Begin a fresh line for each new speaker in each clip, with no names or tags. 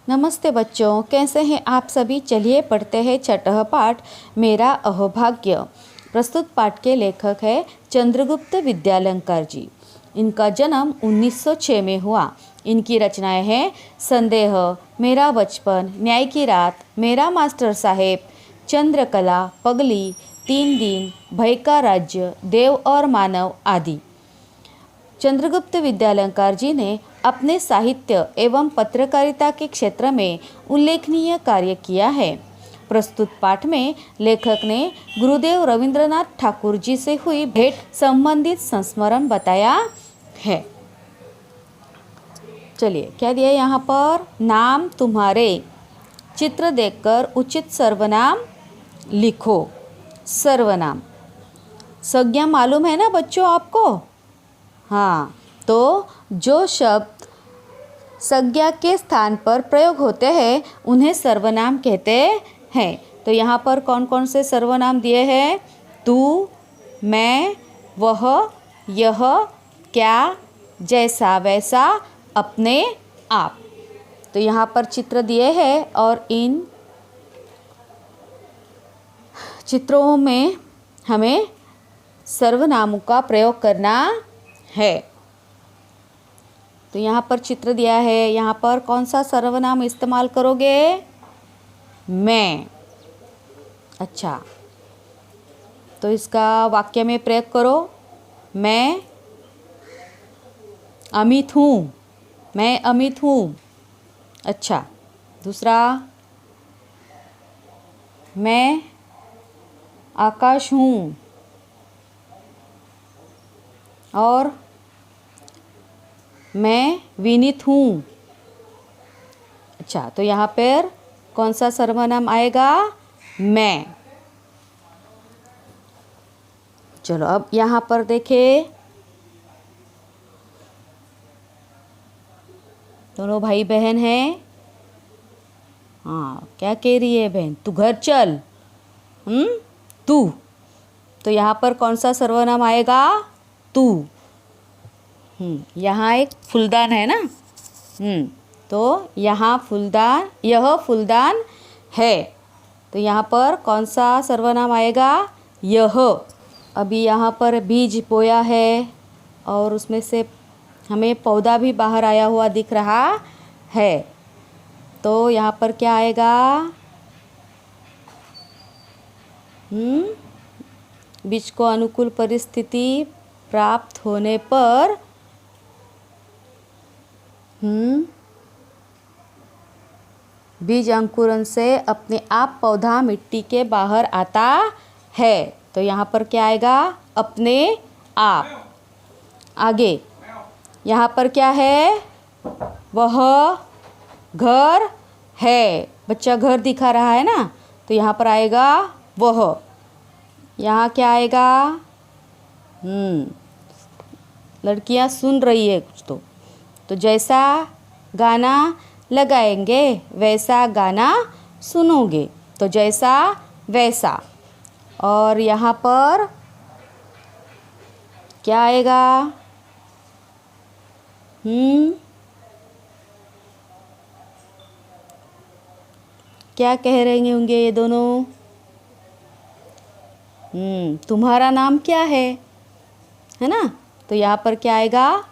नमस्ते बच्चों, कैसे हैं आप सभी। चलिए पढ़ते हैं छठा पाठ मेरा अहोभाग्य। प्रस्तुत पाठ के लेखक है चंद्रगुप्त विद्यालंकार जी। इनका जन्म 1906 में हुआ। इनकी रचनाएं हैं संदेह, मेरा बचपन, न्याय की रात, मेरा मास्टर साहेब, चंद्रकला, पगली, 3 दिन, भय का राज्य, देव और मानव आदि। चंद्रगुप्त विद्यालंकार जी ने अपने साहित्य एवं पत्रकारिता के क्षेत्र में उल्लेखनीय कार्य किया है। प्रस्तुत पाठ में लेखक ने गुरुदेव रविंद्रनाथ ठाकुर जी से हुई भेंट संबंधित संस्मरण बताया है। चलिए क्या दिया यहाँ पर, नाम तुम्हारे, चित्र देखकर उचित सर्वनाम लिखो। सर्वनाम संज्ञा मालूम है ना बच्चों आपको। हाँ, तो जो शब्द संज्ञा के स्थान पर प्रयोग होते हैं उन्हें सर्वनाम कहते हैं। तो यहाँ पर कौन कौन से सर्वनाम दिए हैं, तू, मैं, वह, यह, क्या, जैसा वैसा, अपने, आप। तो यहाँ पर चित्र दिए हैं और इन चित्रों में हमें सर्वनामों का प्रयोग करना है। तो यहाँ पर चित्र दिया है, यहाँ पर कौन सा सर्वनाम इस्तेमाल करोगे, मैं। अच्छा, तो इसका वाक्य में प्रयोग करो। मैं अमित हूँ, मैं अमित हूँ। अच्छा, दूसरा, मैं आकाश हूँ। और मैं विनीत हूँ। अच्छा, तो यहाँ पर कौन सा सर्वनाम आएगा, मैं। चलो अब यहाँ पर देखें, दोनों भाई बहन हैं। हाँ, क्या कह रही है बहन, तू घर चल। तू, तो यहाँ पर कौन सा सर्वनाम आएगा, तू। यहाँ एक फूलदान है ना। तो यहाँ फूलदान, यह फूलदान है। तो यहाँ पर कौन सा सर्वनाम आएगा, यह। अभी यहाँ पर बीज बोया है और उसमें से हमें पौधा भी बाहर आया हुआ दिख रहा है। तो यहाँ पर क्या आएगा, बीज को अनुकूल परिस्थिति प्राप्त होने पर बीज अंकुरन से अपने आप पौधा मिट्टी के बाहर आता है। तो यहाँ पर क्या आएगा, अपने आप। आगे यहाँ पर क्या है, वह घर है। बच्चा घर दिखा रहा है ना, तो यहाँ पर आएगा वह। यहाँ क्या आएगा, लड़कियाँ सुन रही है कुछ। तो जैसा गाना लगाएंगे वैसा गाना सुनोगे। तो जैसा वैसा। और यहाँ पर क्या आएगा, क्या कह रहे होंगे ये दोनों, तुम्हारा नाम क्या है ना। तो यहाँ पर क्या आएगा,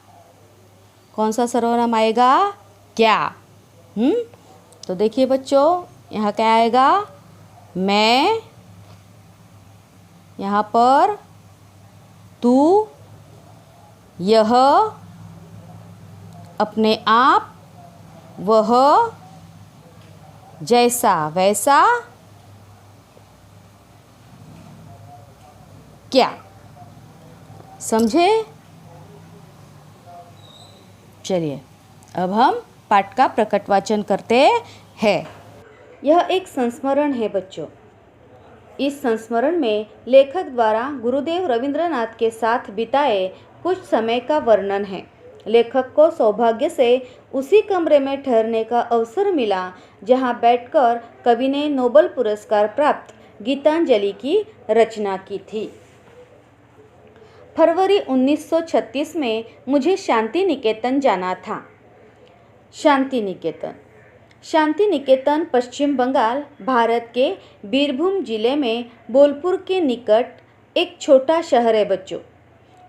कौन सा सर्वनाम आएगा, क्या। तो देखिए बच्चों, यहाँ क्या आएगा, मैं, यहाँ पर तू, यह, अपने आप, वह, जैसा वैसा, क्या। समझे। चलिए अब हम पाठ का प्रकट वाचन करते हैं। यह एक संस्मरण है बच्चों। इस संस्मरण में लेखक द्वारा गुरुदेव रविंद्रनाथ के साथ बिताए कुछ समय का वर्णन है। लेखक को सौभाग्य से उसी कमरे में ठहरने का अवसर मिला जहां बैठकर कवि ने नोबेल पुरस्कार प्राप्त गीतांजलि की रचना की थी। फरवरी 1936 में मुझे शांति निकेतन जाना था। शांति निकेतन शांति निकेतन पश्चिम बंगाल, भारत के बीरभूम जिले में बोलपुर के निकट एक छोटा शहर है बच्चों,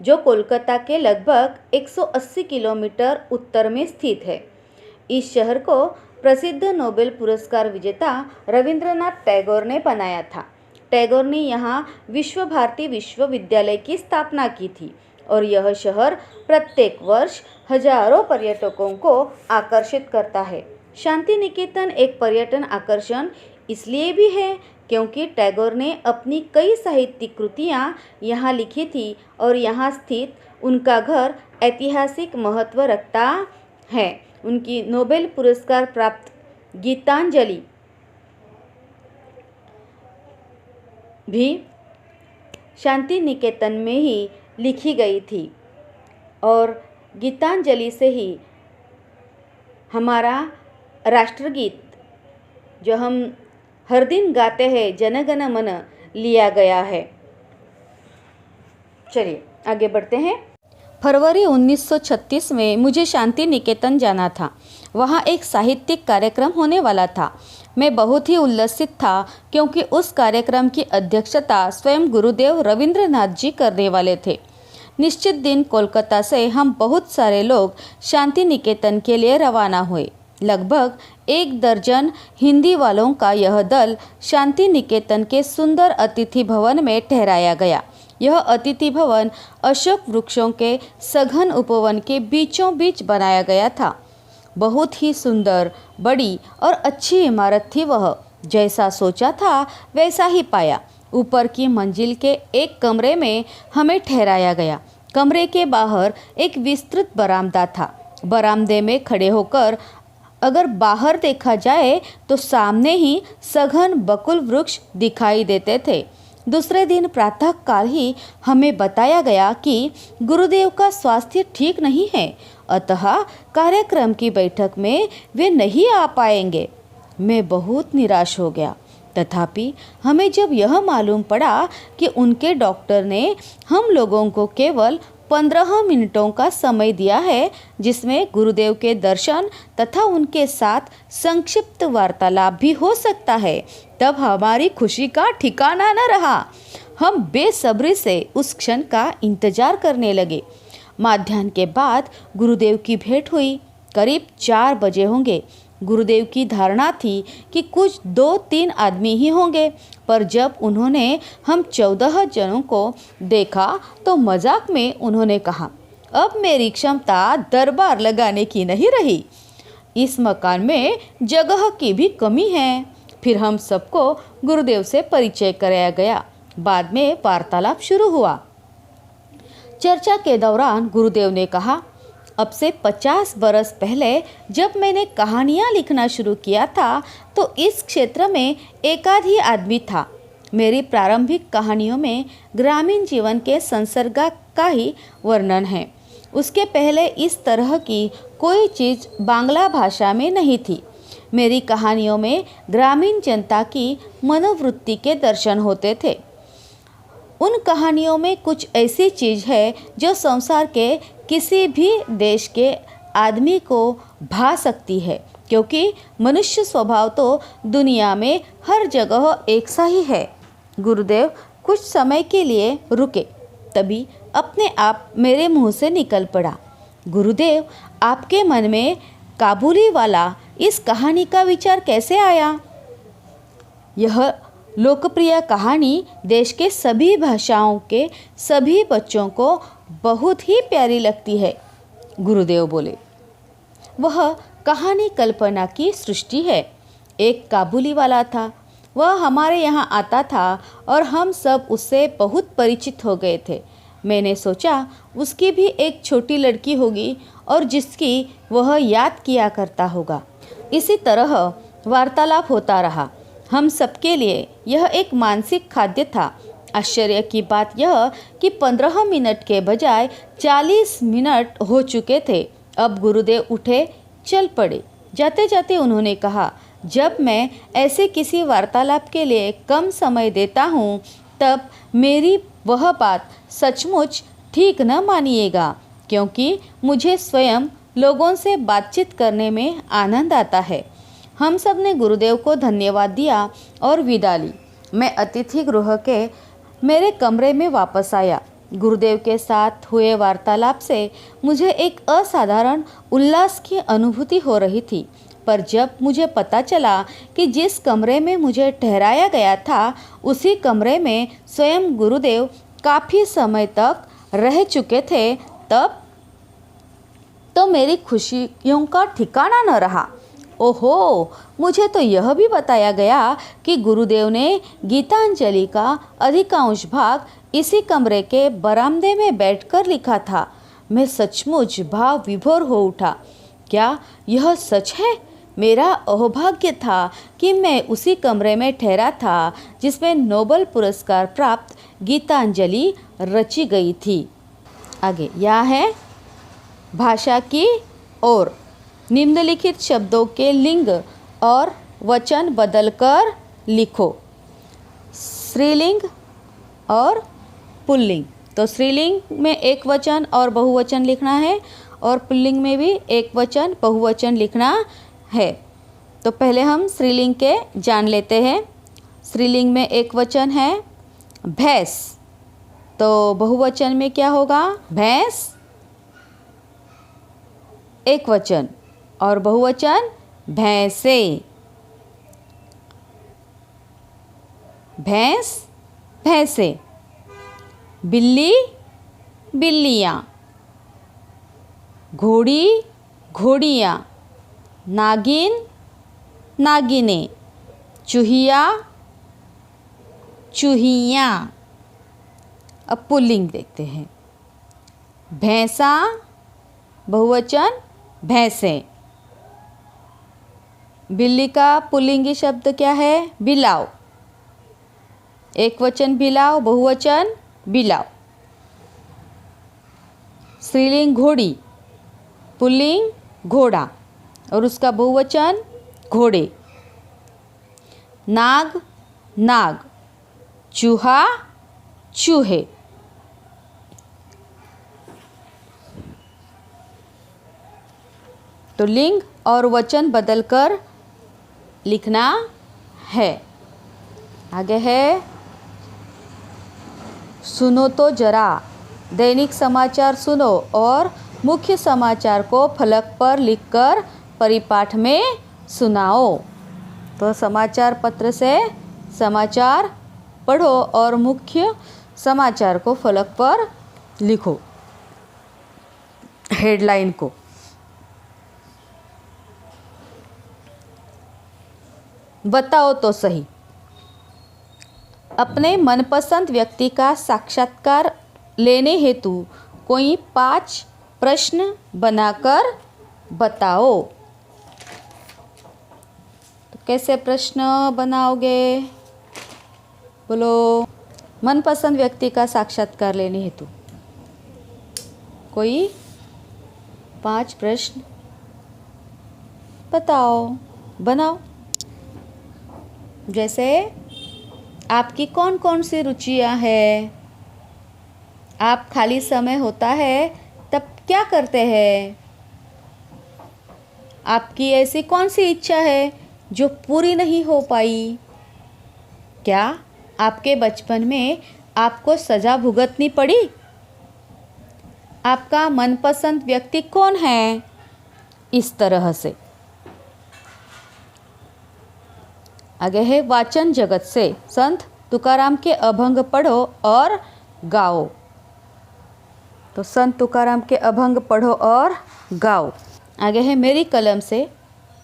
जो कोलकाता के लगभग 180 किलोमीटर उत्तर में स्थित है। इस शहर को प्रसिद्ध नोबेल पुरस्कार विजेता रविंद्रनाथ टैगोर ने बनाया था। टैगोर ने यहाँ विश्व भारती विश्वविद्यालय की स्थापना की थी और यह शहर प्रत्येक वर्ष हजारों पर्यटकों को आकर्षित करता है। शांति निकेतन एक पर्यटन आकर्षण इसलिए भी है क्योंकि टैगोर ने अपनी कई साहित्यिक कृतियाँ यहाँ लिखी थी और यहाँ स्थित उनका घर ऐतिहासिक महत्व रखता है। उनकी नोबेल पुरस्कार प्राप्त गीतांजलि भी शांति निकेतन में ही लिखी गई थी और गीतांजलि से ही हमारा राष्ट्रगीत जो हम हर दिन गाते हैं जन गण मन लिया गया है। चलिए आगे बढ़ते हैं। फरवरी 1936 में मुझे शांति निकेतन जाना था। वहाँ एक साहित्यिक कार्यक्रम होने वाला था। मैं बहुत ही उल्लसित था क्योंकि उस कार्यक्रम की अध्यक्षता स्वयं गुरुदेव रविंद्रनाथ जी करने वाले थे। निश्चित दिन कोलकाता से हम बहुत सारे लोग शांति निकेतन के लिए रवाना हुए। लगभग 1 दर्जन हिंदी वालों का यह दल शांति निकेतन के सुंदर अतिथि भवन में ठहराया गया। यह अतिथि भवन अशोक वृक्षों के सघन उपवन के बीचों बीच बनाया गया था। बहुत ही सुंदर, बड़ी और अच्छी इमारत थी वह। जैसा सोचा था वैसा ही पाया। ऊपर की मंजिल के एक कमरे में हमें ठहराया गया। कमरे के बाहर एक विस्तृत बरामदा था। बरामदे में खड़े होकर अगर बाहर देखा जाए तो सामने ही सघन बकुल वृक्ष दिखाई देते थे। दूसरे दिन प्रातःकाल ही हमें बताया गया कि गुरुदेव का स्वास्थ्य ठीक नहीं है, अतः कार्यक्रम की बैठक में वे नहीं आ पाएंगे। मैं बहुत निराश हो गया। तथापि हमें जब यह मालूम पड़ा कि उनके डॉक्टर ने हम लोगों को केवल 15 मिनटों का समय दिया है, जिसमें गुरुदेव के दर्शन तथा उनके साथ संक्षिप्त वार्तालाप भी हो सकता है, तब हमारी खुशी का ठिकाना न रहा। हम बेसब्री से उस क्षण का इंतजार करने लगे। माध्याह्न के बाद गुरुदेव की भेंट हुई। करीब 4 बजे होंगे। गुरुदेव की धारणा थी कि कुछ 2-3 आदमी ही होंगे, पर जब उन्होंने हम 14 जनों को देखा तो मजाक में उन्होंने कहा, अब मेरी क्षमता दरबार लगाने की नहीं रही। इस मकान में जगह की भी कमी है। फिर हम सबको गुरुदेव से परिचय कराया गया। बाद में वार्तालाप शुरू हुआ। चर्चा के दौरान गुरुदेव ने कहा, अब से 50 बरस पहले जब मैंने कहानियाँ लिखना शुरू किया था तो इस क्षेत्र में एकाध ही आदमी था। मेरी प्रारंभिक कहानियों में ग्रामीण जीवन के संसर्ग का ही वर्णन है। उसके पहले इस तरह की कोई चीज़ बांग्ला भाषा में नहीं थी। मेरी कहानियों में ग्रामीण जनता की मनोवृत्ति के दर्शन होते थे। उन कहानियों में कुछ ऐसी चीज़ है जो संसार के किसी भी देश के आदमी को भा सकती है, क्योंकि मनुष्य स्वभाव तो दुनिया में हर जगह एक सा ही है। गुरुदेव कुछ समय के लिए रुके, तभी अपने आप मेरे मुंह से निकल पड़ा, गुरुदेव, आपके मन में काबुली वाला इस कहानी का विचार कैसे आया? यह लोकप्रिय कहानी देश के सभी भाषाओं के सभी बच्चों को बहुत ही प्यारी लगती है, गुरुदेव बोले। वह कहानी कल्पना की सृष्टि है। एक काबुली वाला था। वह हमारे यहाँ आता था और हम सब उससे बहुत परिचित हो गए थे। मैंने सोचा उसकी भी एक छोटी लड़की होगी और जिसकी वह याद किया करता होगा। इसी तरह वार्तालाप होता रहा। हम सबके लिए यह एक मानसिक खाद्य था। आश्चर्य की बात यह कि 15 मिनट के बजाय 40 मिनट हो चुके थे। अब गुरुदेव उठे, चल पड़े। जाते जाते उन्होंने कहा, जब मैं ऐसे किसी वार्तालाप के लिए कम समय देता हूँ, तब मेरी वह बात सचमुच ठीक न मानिएगा, क्योंकि मुझे स्वयं लोगों से बातचीत करने में आनंद आता है। हम सब ने गुरुदेव को धन्यवाद दिया और विदा ली। मैं अतिथि गृह के मेरे कमरे में वापस आया। गुरुदेव के साथ हुए वार्तालाप से मुझे एक असाधारण उल्लास की अनुभूति हो रही थी, पर जब मुझे पता चला कि जिस कमरे में मुझे ठहराया गया था उसी कमरे में स्वयं गुरुदेव काफ़ी समय तक रह चुके थे, तब तो मेरी खुशियों का ठिकाना न रहा। ओहो, मुझे तो यह भी बताया गया कि गुरुदेव ने गीतांजलि का अधिकांश भाग इसी कमरे के बरामदे में बैठकर लिखा था। मैं सचमुच भाव विभोर हो उठा। क्या यह सच है? मेरा अहोभाग्य था कि मैं उसी कमरे में ठहरा था जिसमें नोबेल पुरस्कार प्राप्त गीतांजलि रची गई थी। आगे यह है भाषा की ओर। निम्नलिखित शब्दों के लिंग और वचन बदलकर लिखो। स्त्रीलिंग और पुल्लिंग। तो स्त्रीलिंग में एक वचन और बहुवचन लिखना है और पुल्लिंग में भी एक वचन बहुवचन लिखना है। तो पहले हम स्त्रीलिंग के जान लेते हैं। स्त्रीलिंग में एक वचन है भैंस, तो बहुवचन में क्या होगा? भैंस। एक वचन और बहुवचन भैंसे। भैंस भैंसे। बिल्ली बिल्लियाँ। घोड़ी घोड़ियाँ। नागिन नागिने। चूहिया चूहियाँ। अब पुल्लिंग देखते हैं। भैंसा बहुवचन भैंसें। बिल्ली का पुल्लिंगी शब्द क्या है? बिलाव। एक वचन बिलाव, बहुवचन बिलाव। स्त्रीलिंग घोड़ी, पुल्लिंग घोड़ा और उसका बहुवचन घोड़े। नाग नाग। चूहा चूहे। तो लिंग और वचन बदलकर लिखना है। आगे है सुनो तो जरा। दैनिक समाचार सुनो और मुख्य समाचार को फलक पर लिखकर परिपाठ में सुनाओ। तो समाचार पत्र से समाचार पढ़ो और मुख्य समाचार को फलक पर लिखो, हेडलाइन को। बताओ तो सही। अपने मनपसंद व्यक्ति का साक्षात्कार लेने हेतु कोई 5 प्रश्न बनाकर बताओ। तो कैसे प्रश्न बनाओगे? बोलो। मनपसंद व्यक्ति का साक्षात्कार लेने हेतु कोई 5 प्रश्न बताओ, बनाओ। जैसे आपकी कौन कौन सी रुचियां हैं? आप खाली समय होता है तब क्या करते हैं? आपकी ऐसी कौन सी इच्छा है जो पूरी नहीं हो पाई? क्या आपके बचपन में आपको सज़ा भुगतनी पड़ी? आपका मनपसंद व्यक्ति कौन है? इस तरह से। आगे है वाचन जगत से। संत तुकाराम के अभंग पढ़ो और गाओ। तो संत तुकाराम के अभंग पढ़ो और गाओ। आगे है मेरी कलम से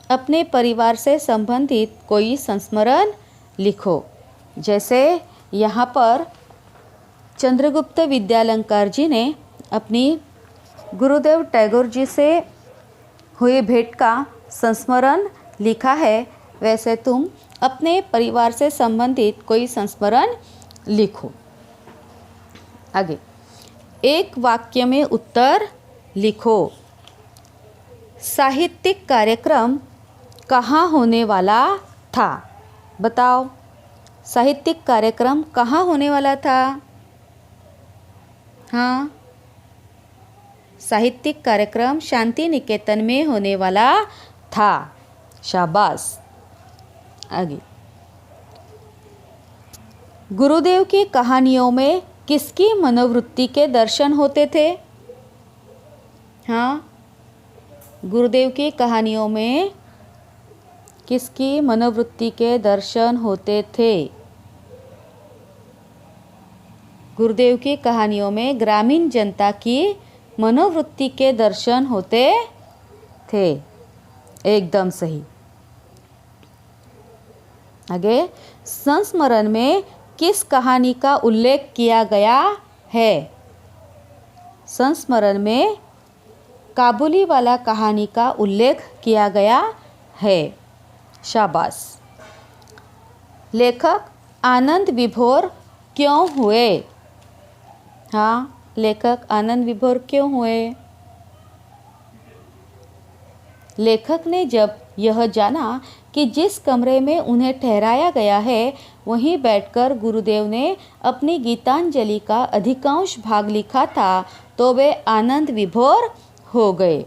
अपने परिवार से संबंधित कोई संस्मरण लिखो। जैसे यहाँ पर चंद्रगुप्त विद्यालंकार जी ने अपनी गुरुदेव टैगोर जी से हुई भेंट का संस्मरण लिखा है, वैसे तुम अपने परिवार से संबंधित कोई संस्मरण लिखो। आगे एक वाक्य में उत्तर लिखो। साहित्यिक कार्यक्रम कहाँ होने वाला था? बताओ, साहित्यिक कार्यक्रम कहाँ होने वाला था? हाँ, साहित्यिक कार्यक्रम शांति निकेतन में होने वाला था। शाबाश। आगे, गुरुदेव की कहानियों में किसकी मनोवृत्ति के दर्शन होते थे? हाँ, गुरुदेव की कहानियों में किसकी मनोवृत्ति के दर्शन होते थे? गुरुदेव की कहानियों में ग्रामीण जनता की मनोवृत्ति के दर्शन होते थे। एकदम सही। आगे, संस्मरण में किस कहानी का उल्लेख किया गया है? संस्मरण में काबुलीवाला कहानी का उल्लेख किया गया है। शाबाश। लेखक आनंद विभोर क्यों हुए? हाँ, लेखक आनंद विभोर क्यों हुए? लेखक ने जब यह जाना कि जिस कमरे में उन्हें ठहराया गया है वहीं बैठकर गुरुदेव ने अपनी गीतांजलि का अधिकांश भाग लिखा था तो वे आनंद विभोर हो गए।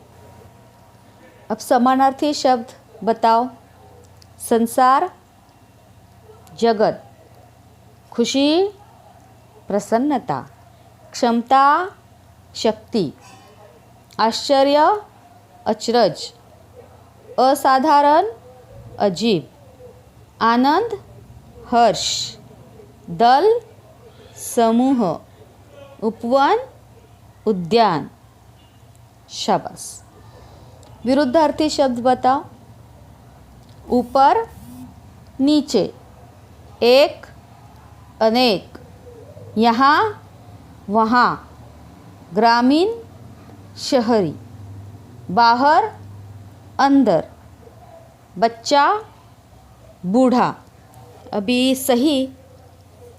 अब समानार्थी शब्द बताओ। संसार, जगत, खुशी, प्रसन्नता, क्षमता, शक्ति, आश्चर्य, अचरज, असाधारण, अजीब, आनंद, हर्ष, दल, समूह, उपवन, उद्यान। शाबाश। विरुद्धार्थी शब्द बताओ। ऊपर, नीचे, एक, अनेक, यहाँ, वहाँ, ग्रामीण, शहरी, बाहर, अंदर, बच्चा, बूढ़ा। अभी सही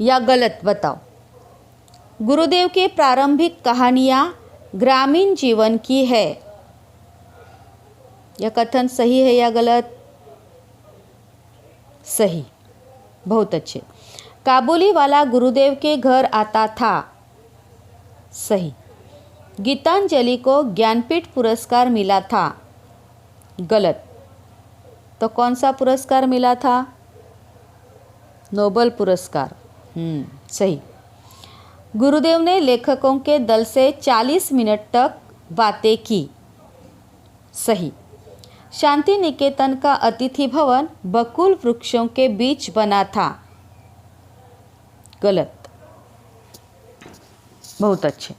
या गलत बताओ। गुरुदेव की प्रारंभिक कहानियाँ ग्रामीण जीवन की है। यह कथन सही है या गलत? सही। बहुत अच्छे। काबुलीवाला गुरुदेव के घर आता था। सही। गीतांजलि को ज्ञानपीठ पुरस्कार मिला था। गलत। तो कौन सा पुरस्कार मिला था? नोबेल पुरस्कार। सही। गुरुदेव ने लेखकों के दल से 40 मिनट तक बातें की। सही। शांति निकेतन का अतिथि भवन बकुल वृक्षों के बीच बना था। गलत। बहुत अच्छे।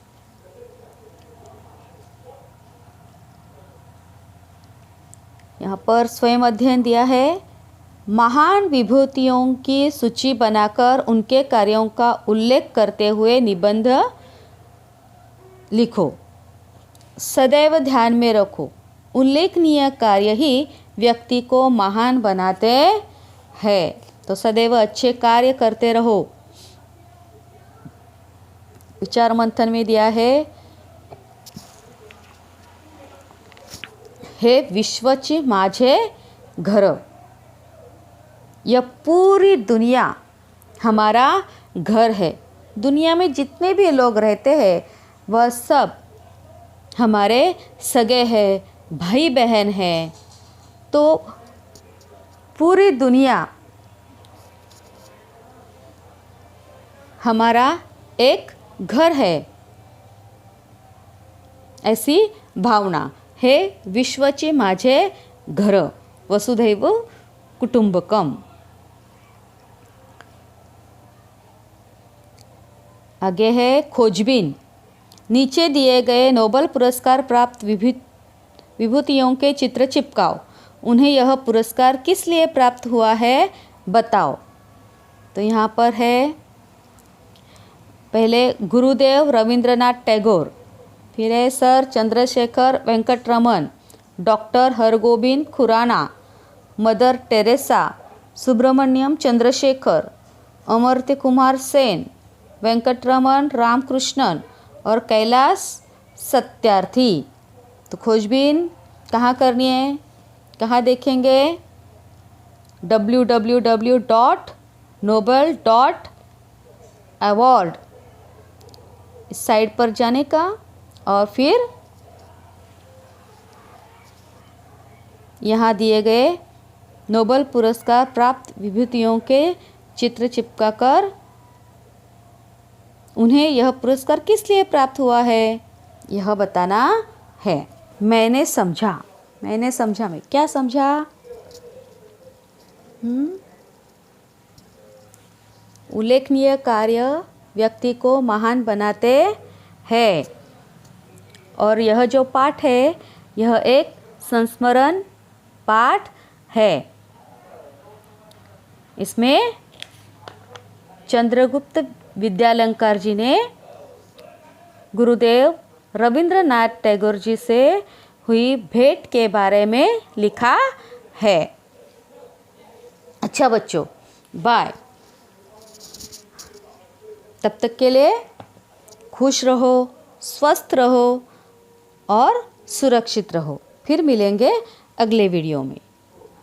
यहाँ पर स्वयं अध्ययन दिया है। महान विभूतियों की सूची बनाकर उनके कार्यों का उल्लेख करते हुए निबंध लिखो। सदैव ध्यान में रखो, उल्लेखनीय कार्य ही व्यक्ति को महान बनाते हैं। तो सदैव अच्छे कार्य करते रहो। विचार मंथन में दिया है, हे विश्वची माझे घर। यह पूरी दुनिया हमारा घर है। दुनिया में जितने भी लोग रहते हैं वह सब हमारे सगे हैं, भाई बहन हैं। तो पूरी दुनिया हमारा एक घर है, ऐसी भावना हे विश्वचे माझे घर। वसुधैव कुटुंबकम। आगे है खोजबीन। नीचे दिए गए नोबेल पुरस्कार प्राप्त विभूतियों के चित्र चिपकाओ। उन्हें यह पुरस्कार किस लिए प्राप्त हुआ है बताओ। तो यहाँ पर है पहले गुरुदेव रविंद्रनाथ टैगोर, फिर है sir Chandrashekhar Venkata Raman, doctor Hargobind Khorana, Mother Teresa, Subrahmanyan Chandrasekhar, Amartya Kumar Sen, Venkatraman Ramakrishnan और कैलाश सत्यार्थी। तो खोजबीन कहाँ करनी है, कहाँ देखेंगे? www.nobel.award इस साइट पर जाने का और फिर यहाँ दिए गए नोबेल पुरस्कार प्राप्त विभूतियों के चित्र चिपकाकर उन्हें यह पुरस्कार किस लिए प्राप्त हुआ है यह बताना है। मैंने समझा में क्या समझा? उल्लेखनीय कार्य व्यक्ति को महान बनाते हैं। और यह जो पाठ है यह एक संस्मरण पाठ है। इसमें चंद्रगुप्त विद्यालंकार जी ने गुरुदेव रविंद्रनाथ टैगोर जी से हुई भेंट के बारे में लिखा है। अच्छा बच्चों, बाय। तब तक के लिए खुश रहो, स्वस्थ रहो और सुरक्षित रहो। फिर मिलेंगे अगले वीडियो में।